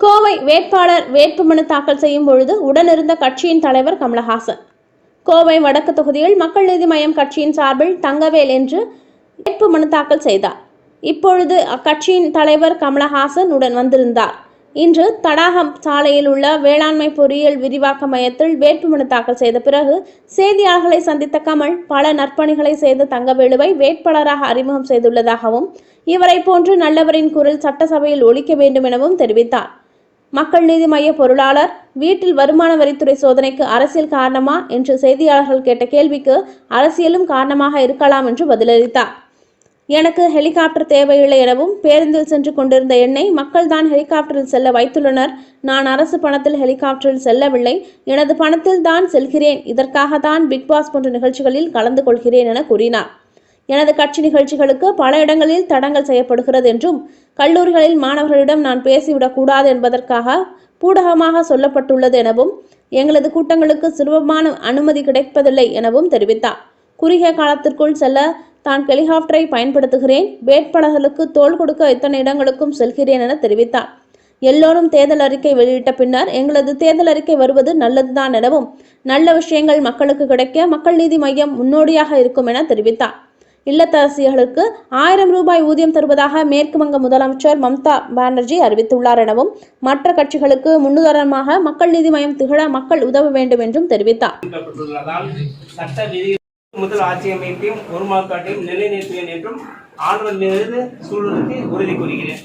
கோவை வேட்பாளர் வேட்புமனு தாக்கல் செய்யும் பொழுது உடனிருந்த கட்சியின் தலைவர் கமலஹாசன். கோவை வடக்கு தொகுதியில் மக்கள் நீதி மய்யம் கட்சியின் சார்பில் தங்கவேல் என்று வேட்புமனு தாக்கல் செய்தார். இப்பொழுது அக்கட்சியின் தலைவர் கமலஹாசன் உடன் வந்திருந்தார். இன்று தடாகம் சாலையில் உள்ள வேளாண்மை பொறியியல் விரிவாக்க மையத்தில் வேட்புமனு தாக்கல் செய்த பிறகு செய்தியாளர்களை சந்தித்த கமல் பல நற்பணிகளை செய்த தங்கவேலுவை வேட்பாளராக அறிமுகம் செய்துள்ளதாகவும் இவரை போன்று நல்லவரின் குரல் சட்டசபையில் ஒலிக்க வேண்டும் எனவும் தெரிவித்தார். மக்கள் நீதி மய்ய பொருளாளர் வீட்டில் வருமான வரித்துறை சோதனைக்கு அரசியல் காரணமா என்று செய்தியாளர்கள் கேட்ட கேள்விக்கு அரசியலும் காரணமாக இருக்கலாம் என்று பதிலளித்தார். எனக்கு ஹெலிகாப்டர் தேவையில்லை எனவும் பேருந்தில் சென்று கொண்டிருந்த என்னை மக்கள் தான் ஹெலிகாப்டரில் செல்ல வைத்துள்ளனர். நான் அரசு பணத்தில் ஹெலிகாப்டரில் செல்லவில்லை, எனது பணத்தில் தான் செல்கிறேன். இதற்காக தான் பிக்பாஸ் போன்ற நிகழ்ச்சிகளில் கலந்து கொள்கிறேன் என கூறினார். எனது கட்சி நிகழ்ச்சிகளுக்கு பல இடங்களில் தடங்கல் செய்யப்படுகிறது என்றும் கல்லூரிகளில் மாணவர்களிடம் நான் பேசிவிடக் கூடாது என்பதற்காக பூடகமாக சொல்லப்பட்டுள்ளது எனவும் எங்களது கூட்டங்களுக்கு சுலபமான அனுமதி கிடைப்பதில்லை எனவும் தெரிவித்தார். குறுகிய காலத்திற்குள் செல்ல தான் ஹெலிகாப்டரை பயன்படுத்துகிறேன். வேட்பாளர்களுக்கு தோள் கொடுக்க இத்தனை இடங்களுக்கும் செல்கிறேன் என தெரிவித்தார். எல்லோரும் தேர்தல் அறிக்கை வெளியிட்ட பின்னர் எங்களது தேர்தல் அறிக்கை வருவது நல்லதுதான் எனவும் நல்ல விஷயங்கள் மக்களுக்கு கிடைக்க மக்கள் நீதி மய்யம் முன்னோடியாக இருக்கும் என தெரிவித்தார். இல்லத்தரசிகளுக்கு 1000 ரூபாய் ஊதியம் தருவதாக மேற்கு வங்க முதலமைச்சர் மம்தா பானர்ஜி அறிவித்துள்ளார் எனவும் மற்ற கட்சிகளுக்கு முன்னுதாரணமாக மக்கள் நீதி மய்யம் திகழ மக்கள் உதவ வேண்டும் என்றும் தெரிவித்தார். முதல் ஆட்சி அமைப்பையும் ஒருமாக்காட்டையும் நிலைநிறுத்துவேன் என்றும் ஆளுநர் மீது சூழலுக்கு உறுதி கூறுகிறேன்.